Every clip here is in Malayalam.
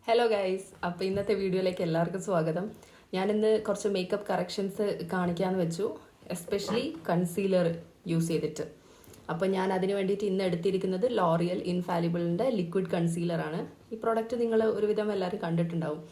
ഹലോ ഗൈസ്, അപ്പോൾ ഇന്നത്തെ വീഡിയോയിലേക്ക് എല്ലാവർക്കും സ്വാഗതം. ഞാനിന്ന് കുറച്ച് മേക്കപ്പ് കറക്ഷൻസ് കാണിക്കാമെന്ന് വെച്ചു, എസ്പെഷ്യലി കൺസീലർ യൂസ് ചെയ്തിട്ട്. അപ്പോൾ ഞാൻ അതിന് വേണ്ടിയിട്ട് ഇന്ന് എടുത്തിരിക്കുന്നത് ലോറിയൽ ഇൻഫാലിബിളിൻ്റെ ലിക്വിഡ് കൺസീലറാണ്. ഈ പ്രോഡക്റ്റ് നിങ്ങൾ ഒരുവിധം എല്ലാവരും കണ്ടിട്ടുണ്ടാവും.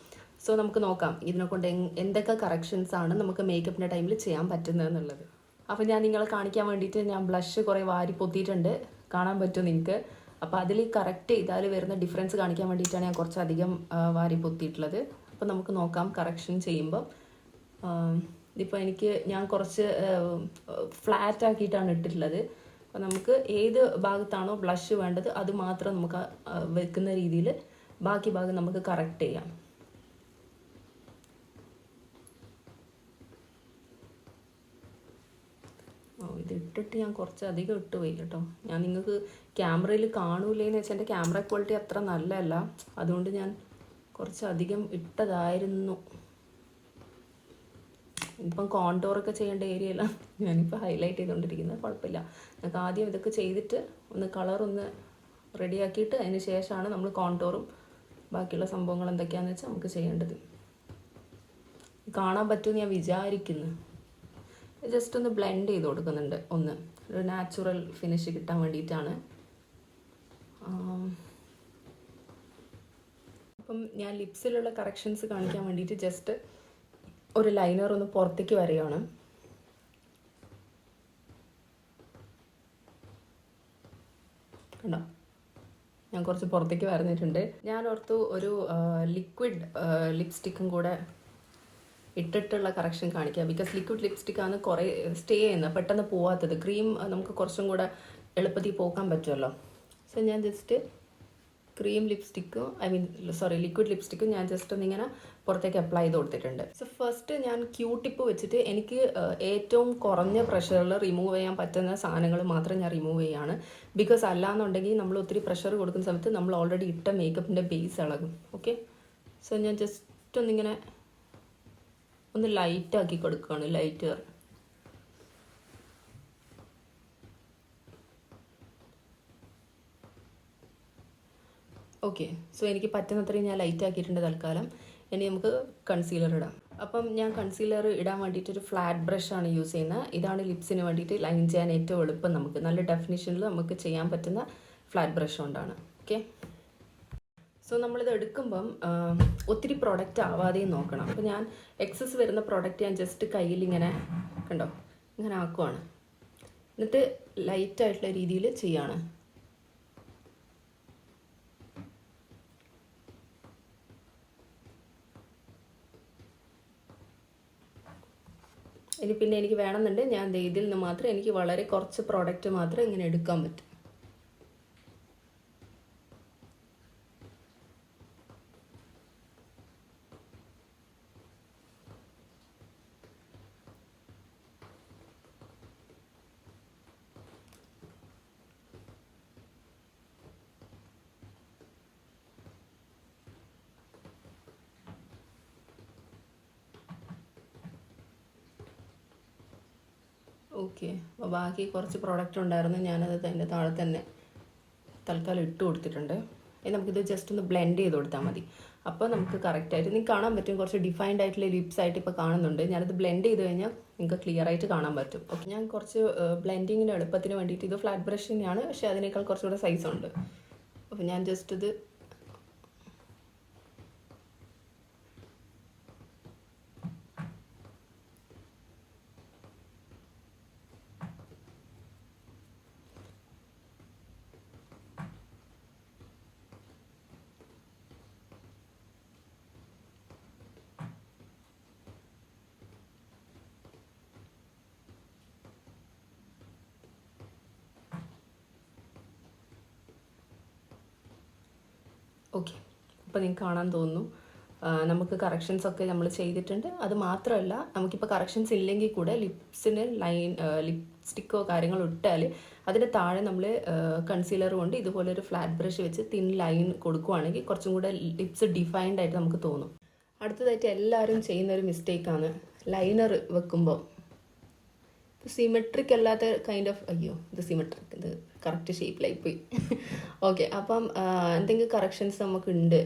സോ നമുക്ക് നോക്കാം ഇതിനെ കൊണ്ട് എന്തൊക്കെ കറക്ഷൻസ് ആണ് നമുക്ക് മേക്കപ്പിൻ്റെ ടൈമിൽ ചെയ്യാൻ പറ്റുന്നതെന്നുള്ളത്. അപ്പോൾ ഞാൻ നിങ്ങളെ കാണിക്കാൻ വേണ്ടിയിട്ട് ഞാൻ ബ്ലഷ് കുറേ വാരി പൊത്തിയിട്ടുണ്ട്, കാണാൻ പറ്റും നിങ്ങൾക്ക്. അപ്പോൾ അതിൽ കറക്റ്റ് ചെയ്താൽ വരുന്ന ഡിഫറൻസ് കാണിക്കാൻ വേണ്ടിയിട്ടാണ് ഞാൻ കുറച്ചധികം വാരി പൊത്തിയിട്ടുള്ളത്. അപ്പോൾ നമുക്ക് നോക്കാം കറക്ഷൻ ചെയ്യുമ്പോൾ. ഇതിപ്പോൾ ഞാൻ കുറച്ച് ഫ്ലാറ്റ് ആക്കിയിട്ടാണ് ഇട്ടിട്ടുള്ളത്. അപ്പോൾ നമുക്ക് ഏത് ഭാഗത്താണോ ബ്ലഷ് വേണ്ടത് അത് മാത്രം നമുക്ക് വെക്കുന്ന രീതിയിൽ ബാക്കി ഭാഗം നമുക്ക് കറക്റ്റ് ചെയ്യാം. ഇത് ഇട്ടിട്ട് ഞാൻ കുറച്ചധികം ഇട്ട് പോയി കേട്ടോ. ഞാൻ നിങ്ങൾക്ക് ക്യാമറയിൽ കാണൂലേന്ന് വെച്ചാൽ എൻ്റെ ക്യാമറ ക്വാളിറ്റി അത്ര നല്ലതല്ല, അതുകൊണ്ട് ഞാൻ കുറച്ചധികം ഇട്ടതായിരുന്നു. ഇപ്പം കോണ്ടോറൊക്കെ ചെയ്യേണ്ട ഏരിയയിലാണ് ഞാനിപ്പോൾ ഹൈലൈറ്റ് ചെയ്തുകൊണ്ടിരിക്കുന്നത്. കുഴപ്പമില്ല, നമുക്ക് ആദ്യം ഇതൊക്കെ ചെയ്തിട്ട് ഒന്ന് കളറൊന്ന് റെഡിയാക്കിയിട്ട് അതിന് ശേഷമാണ് നമ്മൾ കോണ്ടോറും ബാക്കിയുള്ള സംഭവങ്ങൾ എന്തൊക്കെയാണെന്ന് വെച്ചാൽ നമുക്ക് ചെയ്യേണ്ടത്. കാണാൻ പറ്റുമെന്ന് ഞാൻ വിചാരിക്കുന്നു. ജസ്റ്റ് ഒന്ന് ബ്ലെൻഡ് ചെയ്ത് കൊടുക്കുന്നുണ്ട്, ഒരു നാച്ചുറൽ ഫിനിഷ് കിട്ടാൻ വേണ്ടിയിട്ടാണ്. അപ്പം ഞാൻ ലിപ്സിലുള്ള കറക്ഷൻസ് കാണിക്കാൻ വേണ്ടിയിട്ട് ജസ്റ്റ് ഒരു ലൈനർ ഒന്ന് പുറത്തേക്ക് വരികയാണ്. കണ്ടോ, ഞാൻ കുറച്ച് പുറത്തേക്ക് വരഞ്ഞിട്ടുണ്ട്. ഞാൻ ഓർത്തു ഒരു ലിക്വിഡ് ലിപ്സ്റ്റിക്കും കൂടെ ഇട്ടിട്ടുള്ള കറക്ഷൻ കാണിക്കുക. ബിക്കോസ് ലിക്വിഡ് ലിപ്സ്റ്റിക്കാണ് കുറേ സ്റ്റേ ചെയ്യുന്നത്, പെട്ടെന്ന് പോവാത്തത്. ക്രീം നമുക്ക് കുറച്ചും കൂടെ എളുപ്പത്തിൽ പോകാൻ പറ്റുമല്ലോ. സോ ഞാൻ ജസ്റ്റ് ക്രീം ലിപ്സ്റ്റിക്കും ലിക്വിഡ് ലിപ്സ്റ്റിക്കും ഞാൻ ജസ്റ്റ് ഒന്നിങ്ങനെ പുറത്തേക്ക് അപ്ലൈ ചെയ്ത് കൊടുത്തിട്ടുണ്ട്. സോ ഫസ്റ്റ് ഞാൻ ക്യൂട്ടിപ്പ് വെച്ചിട്ട് എനിക്ക് ഏറ്റവും കുറഞ്ഞ പ്രഷറിൽ റിമൂവ് ചെയ്യാൻ പറ്റുന്ന സാധനങ്ങൾ മാത്രം ഞാൻ റിമൂവ് ചെയ്യാണ്. ബിക്കോസ് അല്ലാന്നുണ്ടെങ്കിൽ നമ്മൾ ഒത്തിരി പ്രഷർ കൊടുക്കുന്ന സമയത്ത് നമ്മൾ ഓൾറെഡി ഇട്ട മേക്കപ്പിൻ്റെ ബേസ് ഇളകും. ഓക്കെ, സോ ഞാൻ ജസ്റ്റ് ഒന്നിങ്ങനെ ഒന്ന് ലൈറ്റാക്കി കൊടുക്കുകയാണ്. Lighter okay. സോ എനിക്ക് പറ്റുന്നത്രയും ഞാൻ ലൈറ്റ് ആക്കിയിട്ടുണ്ട് തൽക്കാലം. ഇനി നമുക്ക് കൺസീലർ ഇടാം. അപ്പം ഞാൻ കൺസീലർ ഇടാൻ വേണ്ടിയിട്ടൊരു ഫ്ലാറ്റ് ബ്രഷാണ് യൂസ് ചെയ്യുന്നത്. ഇതാണ് ലിപ്സിന് വേണ്ടിയിട്ട് ലൈൻ ചെയ്യാൻ ഏറ്റവും എളുപ്പം, നമുക്ക് നല്ല ഡെഫിനിഷനിൽ നമുക്ക് ചെയ്യാൻ പറ്റുന്ന ഫ്ലാറ്റ് ബ്രഷ് കൊണ്ടാണ്. ഓക്കെ, സോ നമ്മളിത് എടുക്കുമ്പം ഒത്തിരി പ്രോഡക്റ്റ് ആവാതെയും നോക്കണം. അപ്പോൾ ഞാൻ എക്സസ് വരുന്ന പ്രോഡക്റ്റ് ഞാൻ ജസ്റ്റ് കയ്യിൽ ഇങ്ങനെ കണ്ടോ ഇങ്ങനെ ആക്കുവാണ്, എന്നിട്ട് ലൈറ്റായിട്ടുള്ള രീതിയിൽ ചെയ്യാണ്. ഇനി പിന്നെ എനിക്ക് വേണമെന്നുണ്ട് ഞാൻ ഇതിൽ നിന്ന് മാത്രം എനിക്ക് വളരെ കുറച്ച് പ്രോഡക്റ്റ് മാത്രം ഇങ്ങനെ എടുക്കാൻ പറ്റും. ഓക്കെ, അപ്പോൾ ബാക്കി കുറച്ച് പ്രോഡക്റ്റ് ഉണ്ടായിരുന്നു, ഞാനത് അതിൻ്റെ താഴെ തന്നെ തൽക്കാലം ഇട്ട് കൊടുത്തിട്ടുണ്ട്. നമുക്കിത് ജസ്റ്റ് ഒന്ന് ബ്ലെൻഡ് ചെയ്ത് കൊടുത്താൽ മതി. അപ്പോൾ നമുക്ക് കറക്റ്റായിട്ട് നിങ്ങൾക്ക് കാണാൻ പറ്റും, കുറച്ച് ഡിഫൈൻഡ് ആയിട്ടുള്ള ലിപ്സ് ആയിട്ട് ഇപ്പോൾ കാണുന്നുണ്ട്. ഞാനത് ബ്ലെൻഡ് ചെയ്ത് കഴിഞ്ഞാൽ നിങ്ങൾക്ക് ക്ലിയർ ആയിട്ട് കാണാൻ പറ്റും. ഓക്കെ, ഞാൻ കുറച്ച് ബ്ലെൻഡിങ്ങിന് എളുപ്പത്തിന് വേണ്ടിയിട്ട് ഇത് ഫ്ലാറ്റ് ബ്രഷ് തന്നെയാണ്, പക്ഷേ അതിനേക്കാൾ കുറച്ചുകൂടെ സൈസ് ഉണ്ട്. അപ്പോൾ ഞാൻ ജസ്റ്റ് ഇത് ഓക്കെ. അപ്പോൾ നിങ്ങൾക്ക് കാണാൻ തോന്നുന്നു നമുക്ക് കറക്ഷൻസ് ഒക്കെ നമ്മൾ ചെയ്തിട്ടുണ്ട്. അത് മാത്രമല്ല, നമുക്കിപ്പോൾ കറക്ഷൻസ് ഇല്ലെങ്കിൽ കൂടെ ലിപ്സിന് ലിപ്സ്റ്റിക്കോ കാര്യങ്ങളോ ഇട്ടാൽ അതിന് താഴെ നമ്മൾ കൺസീലർ കൊണ്ട് ഇതുപോലെ ഒരു ഫ്ലാറ്റ് ബ്രഷ് വെച്ച് തിൻ ലൈൻ കൊടുക്കുവാണെങ്കിൽ കുറച്ചും കൂടെ ലിപ്സ് ഡിഫൈൻഡ് ആയിട്ട് നമുക്ക് തോന്നും. അടുത്തതായിട്ട് എല്ലാവരും ചെയ്യുന്നൊരു മിസ്റ്റേക്കാണ് ലൈനർ വെക്കുമ്പോൾ സിമെട്രിക് അല്ലാത്ത കൈൻഡ് ഓഫ് ഇത് സിമെട്രിക്, ഇത് കറക്റ്റ് ഷേപ്പിലായി പോയി. ഓക്കെ, അപ്പം എന്തെങ്കിലും കറക്ഷൻസ് നമുക്കുണ്ട്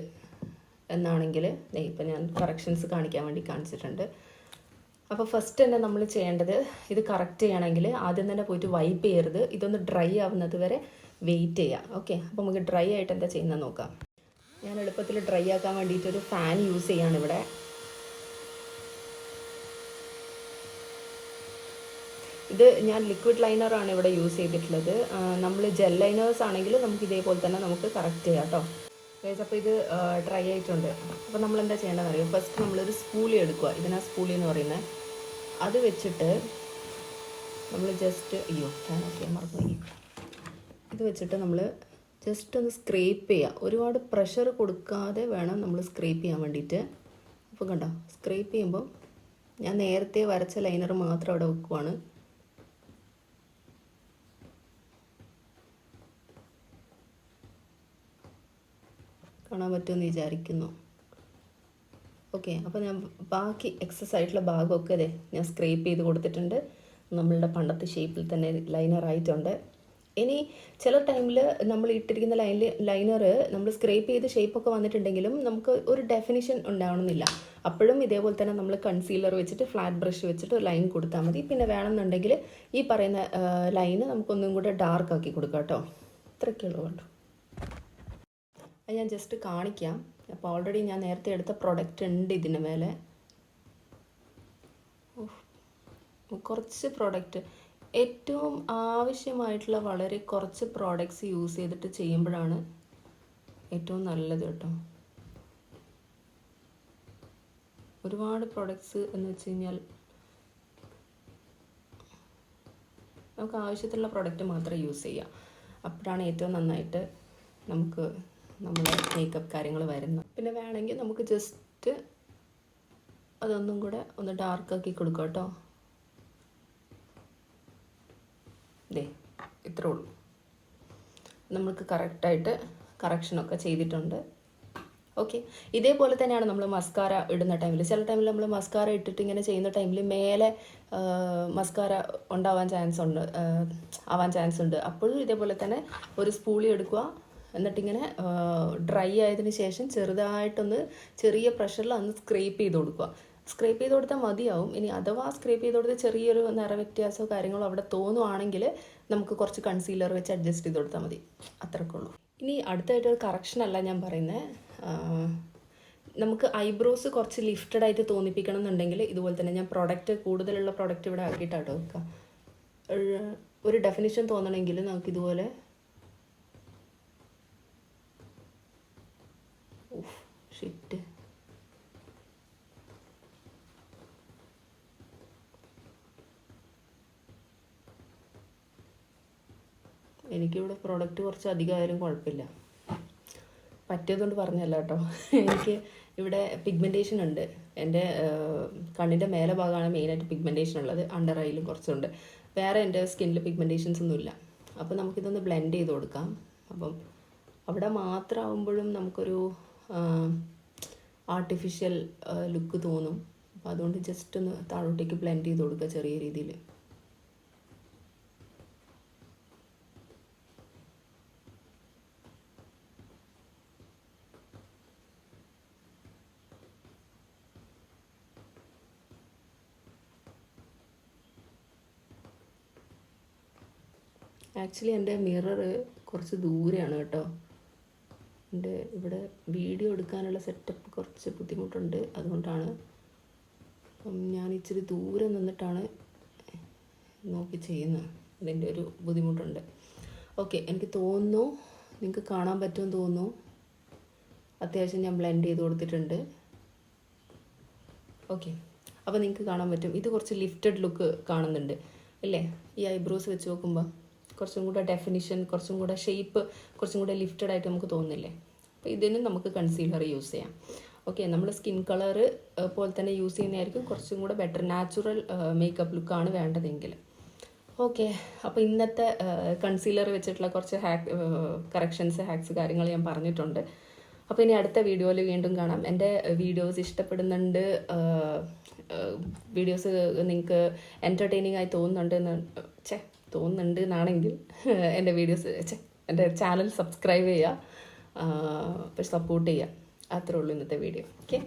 എന്നാണെങ്കിൽ ഇപ്പം ഞാൻ കറക്ഷൻസ് കാണിക്കാൻ വേണ്ടി കാണിച്ചിട്ടുണ്ട്. അപ്പോൾ ഫസ്റ്റ് തന്നെ നമ്മൾ ചെയ്യേണ്ടത് ഇത് കറക്റ്റ് ചെയ്യണമെങ്കിൽ ആദ്യം തന്നെ പോയിട്ട് വൈപ്പ് ചെയ്യരുത്. ഇതൊന്ന് ഡ്രൈ ആവുന്നത് വരെ വെയിറ്റ് ചെയ്യാം. ഓക്കെ, അപ്പോൾ നമുക്ക് ഡ്രൈ ആയിട്ട് എന്താ ചെയ്യുന്നത് നോക്കാം. ഞാൻ എളുപ്പത്തിൽ ഡ്രൈ ആക്കാൻ വേണ്ടിയിട്ടൊരു ഫാൻ യൂസ് ചെയ്യാണ് ഇവിടെ. ഇത് ഞാൻ ലിക്വിഡ് ലൈനറാണ് ഇവിടെ യൂസ് ചെയ്തിട്ടുള്ളത്. നമ്മൾ ജെൽ ലൈനേഴ്സ് ആണെങ്കിൽ നമുക്ക് ഇതേപോലെ തന്നെ നമുക്ക് കറക്റ്റ് ചെയ്യാം കേട്ടോ. അപ്പോൾ ഇത് ഡ്രൈ ആയിട്ടുണ്ട്. അപ്പോൾ നമ്മൾ എന്താ ചെയ്യേണ്ടതെന്ന് അറിയാം. ഫസ്റ്റ് നമ്മളൊരു സ്പൂളി എടുക്കുക. ഇതിനാ സ്പൂളി എന്ന് പറയുന്നത്. അത് വെച്ചിട്ട് നമ്മൾ ജസ്റ്റ് ഫാനൊക്കെ മറന്നു. ഇത് വെച്ചിട്ട് നമ്മൾ ജസ്റ്റ് ഒന്ന് സ്ക്രേപ്പ് ചെയ്യുക. ഒരുപാട് പ്രഷർ കൊടുക്കാതെ വേണം നമ്മൾ സ്ക്രേപ്പ് ചെയ്യാൻ വേണ്ടിയിട്ട്. അപ്പോൾ കണ്ടോ, സ്ക്രേപ്പ് ചെയ്യുമ്പോൾ ഞാൻ നേരത്തെ വരച്ച ലൈനർ മാത്രം അവിടെ വെക്കുവാണ്. കാണാൻ പറ്റുമെന്ന് വിചാരിക്കുന്നു. ഓക്കെ, അപ്പോൾ ഞാൻ ബാക്കി എക്സസ് ആയിട്ടുള്ള ഭാഗമൊക്കെ അതെ ഞാൻ സ്ക്രേപ്പ് ചെയ്ത് കൊടുത്തിട്ടുണ്ട്. നമ്മളുടെ പണ്ടത്തെ ഷേപ്പിൽ തന്നെ ലൈനർ ആയിട്ടുണ്ട്. ഇനി ചില ടൈമിൽ നമ്മൾ ഇട്ടിരിക്കുന്ന ലൈനർ നമ്മൾ സ്ക്രേപ്പ് ചെയ്ത് ഷേപ്പൊക്കെ വന്നിട്ടുണ്ടെങ്കിലും നമുക്ക് ഒരു ഡെഫിനിഷൻ ഉണ്ടാവണമെന്നില്ല. അപ്പോഴും ഇതേപോലെ തന്നെ നമ്മൾ കൺസീലർ വെച്ചിട്ട് ഫ്ലാറ്റ് ബ്രഷ് വെച്ചിട്ട് ലൈൻ കൊടുത്താൽ മതി. പിന്നെ വേണമെന്നുണ്ടെങ്കിൽ ഈ പറയുന്ന ലൈന് നമുക്കൊന്നും കൂടെ ഡാർക്ക് ആക്കി കൊടുക്കാം കേട്ടോ. ഇത്രയൊക്കെയുള്ളൂ കേട്ടോ. അത് ഞാൻ ജസ്റ്റ് കാണിക്കാം. അപ്പോൾ ഓൾറെഡി ഞാൻ നേരത്തെ എടുത്ത പ്രൊഡക്റ്റ് ഉണ്ട് ഇതിന് മേലെ. കുറച്ച് പ്രൊഡക്റ്റ്, ഏറ്റവും ആവശ്യമായിട്ടുള്ള വളരെ കുറച്ച് പ്രോഡക്റ്റ്സ് യൂസ് ചെയ്തിട്ട് ചെയ്യുമ്പോഴാണ് ഏറ്റവും നല്ലത് കേട്ടോ. ഒരുപാട് പ്രോഡക്റ്റ്സ് എന്ന് വെച്ച് കഴിഞ്ഞാൽ നമുക്ക് ആവശ്യത്തിലുള്ള പ്രൊഡക്റ്റ് മാത്രം യൂസ് ചെയ്യാം. അപ്പോഴാണ് ഏറ്റവും നന്നായിട്ട് നമുക്ക് നമ്മുടെ മേക്കപ്പ് കാര്യങ്ങൾ വരുന്നത്. പിന്നെ വേണമെങ്കിൽ നമുക്ക് ജസ്റ്റ് അതൊന്നും കൂടെ ഒന്ന് ഡാർക്കാക്കി കൊടുക്കാം കേട്ടോ. ഇത്രേ ഉള്ളൂ. നമുക്ക് കറക്റ്റായിട്ട് കറക്ഷനൊക്കെ ചെയ്തിട്ടുണ്ട്. ഓക്കെ, ഇതേപോലെ തന്നെയാണ് നമ്മൾ മസ്കാര ഇടുന്ന ടൈമിൽ. ചില ടൈമിൽ നമ്മൾ മസ്കാര ഇട്ടിട്ട് ഇങ്ങനെ ചെയ്യുന്ന ടൈമിൽ മേലെ മസ്കാര ആവാൻ ചാൻസ് ഉണ്ട്. അപ്പോഴും ഇതേപോലെ തന്നെ ഒരു സ്പൂളി എടുക്കുക. എന്നിട്ടിങ്ങനെ ഡ്രൈ ആയതിനു ശേഷം ചെറുതായിട്ടൊന്ന് ചെറിയ പ്രഷറിൽ ഒന്ന് സ്ക്രേപ്പ് ചെയ്ത് കൊടുക്കുക. സ്ക്രേപ്പ് ചെയ്ത് കൊടുത്താൽ മതിയാവും. ഇനി അഥവാ സ്ക്രേപ്പ് ചെയ്ത് കൊടുത്ത് ചെറിയൊരു നിറവ്യത്യാസമോ കാര്യങ്ങളോ അവിടെ തോന്നുവാണെങ്കിൽ നമുക്ക് കുറച്ച് കൺസീലർ വെച്ച് അഡ്ജസ്റ്റ് ചെയ്ത് കൊടുത്താൽ മതി. അത്രയ്ക്കേ ഉള്ളൂ. ഇനി അടുത്തായിട്ടൊരു കറക്ഷൻ അല്ല ഞാൻ പറയുന്നത്. നമുക്ക് ഐബ്രോസ് കുറച്ച് ലിഫ്റ്റഡ് ആയിട്ട് തോന്നിപ്പിക്കണം എന്നുണ്ടെങ്കിൽ ഇതുപോലെ തന്നെ ഞാൻ കൂടുതലുള്ള പ്രോഡക്റ്റ് ഇവിടെ ആക്കിയിട്ടാട്ടോ വെക്കുക. ഒരു ഡെഫിനിഷൻ തോന്നണമെങ്കിൽ നമുക്കിതുപോലെ ഷിറ്റ് എനിക്കിവിടെ പ്രോഡക്റ്റ് കുറച്ച് അധികമായാലും കുഴപ്പമില്ല. പറ്റിയതുകൊണ്ട് പറഞ്ഞല്ല കേട്ടോ. എനിക്ക് ഇവിടെ പിഗ്മെൻറ്റേഷൻ ഉണ്ട്. എൻ്റെ കണ്ണിൻ്റെ മേലെ ഭാഗമാണ് മെയിനായിട്ട് പിഗ്മെൻറ്റേഷൻ ഉള്ളത്. അണ്ടർ ഐയിലും കുറച്ചുണ്ട്. വേറെ എൻ്റെ സ്കിന്നിൽ പിഗ്മെൻറ്റേഷൻസ് ഒന്നുമില്ല. അപ്പോൾ നമുക്കിതൊന്ന് ബ്ലെൻഡ് ചെയ്ത് കൊടുക്കാം. അപ്പം അവിടെ മാത്രമാകുമ്പോഴും നമുക്കൊരു ആർട്ടിഫിഷ്യൽ ലുക്ക് തോന്നും. അപ്പോൾ അതുകൊണ്ട് ജസ്റ്റ് ഒന്ന് താഴോട്ടേക്ക് ബ്ലെൻഡ് ചെയ്ത് കൊടുക്കുക ചെറിയ രീതിയിൽ. ആക്ച്വലി എൻ്റെ മിറർ കുറച്ച് ദൂരെയാണ് കേട്ടോ. എൻ്റെ ഇവിടെ വീഡിയോ എടുക്കാനുള്ള സെറ്റപ്പ് കുറച്ച് ബുദ്ധിമുട്ടുണ്ട്. അതുകൊണ്ടാണ് ഞാൻ ഇച്ചിരി ദൂരെ നിന്നിട്ടാണ് നോക്കി ചെയ്യുന്നത്. അതിൻ്റെ ഒരു ബുദ്ധിമുട്ടുണ്ട്. ഓക്കെ, എനിക്ക് തോന്നുന്നു നിങ്ങൾക്ക് കാണാൻ പറ്റുമെന്ന് തോന്നുന്നു. അത്യാവശ്യം ഞാൻ ബ്ലെൻഡ് ചെയ്ത് കൊടുത്തിട്ടുണ്ട്. ഓക്കെ, അപ്പോൾ നിങ്ങൾക്ക് കാണാൻ പറ്റും. ഇത് കുറച്ച് ലിഫ്റ്റഡ് ലുക്ക് കാണുന്നുണ്ട് അല്ലേ? ഈ ഐബ്രോസ് വെച്ച് നോക്കുമ്പോൾ കുറച്ചും കൂടെ ഡെഫിനിഷൻ, കുറച്ചും കൂടെ ഷേപ്പ്, കുറച്ചും കൂടെ ലിഫ്റ്റഡ് ആയിട്ട് നമുക്ക് തോന്നുന്നില്ലേ? അപ്പോൾ ഇതിന് നമുക്ക് കൺസീലർ യൂസ് ചെയ്യാം. ഓക്കെ, നമ്മൾ സ്കിൻ കളർ പോലെ തന്നെ യൂസ് ചെയ്യുന്നതായിരിക്കും കുറച്ചും കൂടെ ബെറ്റർ. നാച്ചുറൽ മേക്കപ്പ് ലുക്കാണ് വേണ്ടതെങ്കിൽ. ഓക്കെ, അപ്പോൾ ഇന്നത്തെ കൺസീലർ വെച്ചിട്ടുള്ള കുറച്ച് ഹാക്സ് കാര്യങ്ങൾ ഞാൻ പറഞ്ഞിട്ടുണ്ട്. അപ്പോൾ ഇനി അടുത്ത വീഡിയോയിൽ വീണ്ടും കാണാം. എൻ്റെ വീഡിയോസ് ഇഷ്ടപ്പെടുന്നുണ്ട്, വീഡിയോസ് നിങ്ങൾക്ക് എൻ്റർടൈനിങ് ആയി തോന്നുന്നുണ്ട് എന്നാണെങ്കിൽ എൻ്റെ വീഡിയോസ് എൻ്റെ ചാനൽ സബ്സ്ക്രൈബ് ചെയ്യുക, അപ്പോൾ സപ്പോർട്ട് ചെയ്യുക. അത്രേ ഉള്ളൂ ഇന്നത്തെ വീഡിയോ. ഓക്കെ.